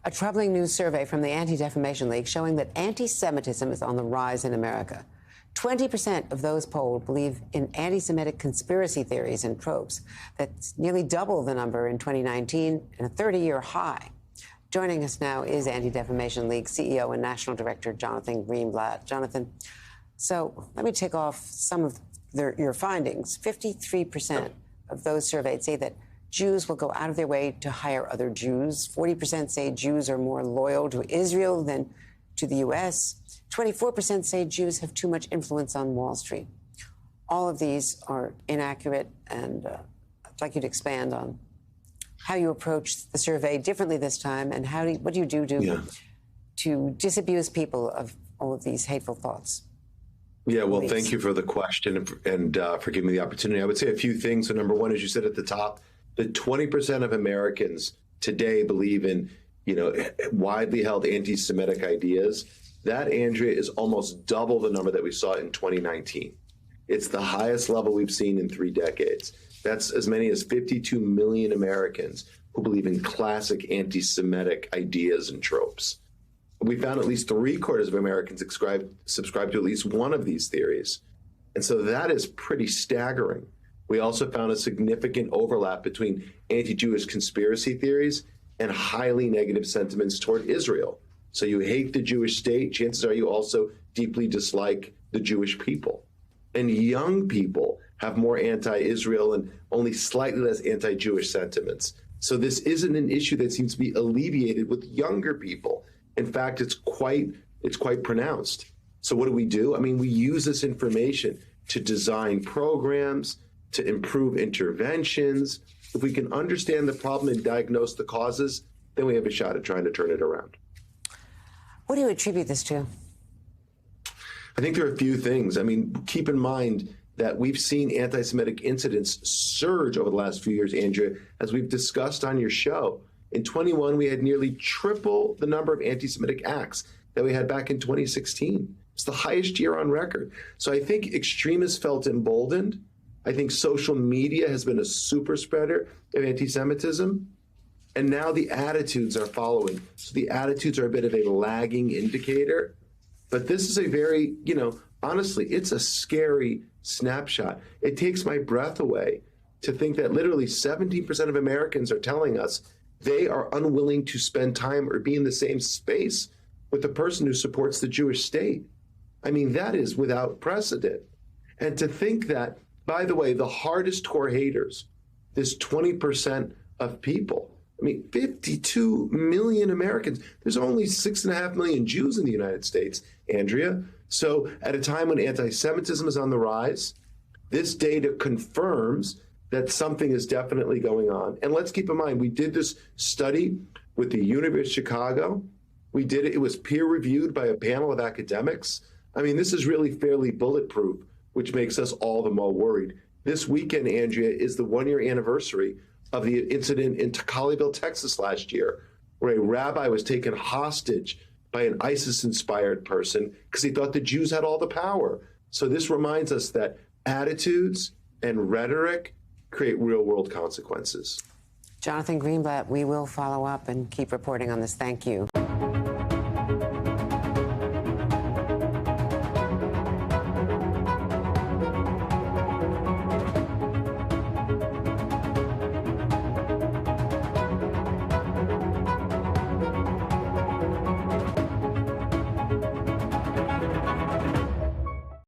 A troubling new survey from the Anti-Defamation League showing that anti-Semitism is on the rise in America. 20% of those polled believe in anti-Semitic conspiracy theories and tropes. That's nearly double the number in 2019 and a 30-year high. Joining us now is Anti-Defamation League CEO and National Director Jonathan Greenblatt. Jonathan, so let me take off some of your findings. 53% of those surveyed say that Jews will go out of their way to hire other Jews. 40% say Jews are more loyal to Israel than to the U.S. 24% say Jews have too much influence on Wall Street. All of these are inaccurate, and I'd like you to expand on how you approach the survey differently this time, and what do you do to disabuse people of all of these hateful thoughts? Yeah, well, thank you for the question and for giving me the opportunity. I would say a few things. So number one, as you said at the top, that 20% of Americans today believe in, widely held anti-Semitic ideas. That, Andrea, is almost double the number that we saw in 2019. It's the highest level we've seen in 3 decades. That's as many as 52 million Americans who believe in classic anti-Semitic ideas and tropes. We found at least 3/4 of Americans subscribe to at least one of these theories. And so that is pretty staggering. We also found a significant overlap between anti-Jewish conspiracy theories and highly negative sentiments toward Israel. So you hate the Jewish state, chances are you also deeply dislike the Jewish people. And young people have more anti-Israel and only slightly less anti-Jewish sentiments. So this isn't an issue that seems to be alleviated with younger people. In fact, it's quite pronounced. So what do? I mean, we use this information to design programs, to improve interventions. If we can understand the problem and diagnose the causes, then we have a shot at trying to turn it around. What do you attribute this to? I think there are a few things. I mean, keep in mind that we've seen anti-Semitic incidents surge over the last few years, Andrea, as we've discussed on your show. In 21, we had nearly triple the number of anti-Semitic acts that we had back in 2016. It's the highest year on record. So I think extremists felt emboldened. I think social media has been a super spreader of anti-Semitism. And now the attitudes are following. So the attitudes are a bit of a lagging indicator. But this is a very, honestly, it's a scary snapshot. It takes my breath away to think that literally 17% of Americans are telling us they are unwilling to spend time or be in the same space with the person who supports the Jewish state. I mean, that is without precedent. And to think that, by the way, the hardest core haters, this 20% of people, 52 million Americans. There's only 6.5 million Jews in the United States, Andrea. So at a time when anti-Semitism is on the rise, this data confirms that something is definitely going on. And let's keep in mind, we did this study with the University of Chicago. We did it. It was peer-reviewed by a panel of academics. I mean, this is really fairly bulletproof, which makes us all the more worried. This weekend, Andrea, is the 1-year anniversary of the incident in Colleyville, Texas last year, where a rabbi was taken hostage by an ISIS-inspired person because he thought the Jews had all the power. So this reminds us that attitudes and rhetoric create real-world consequences. Jonathan Greenblatt, we will follow up and keep reporting on this. Thank you.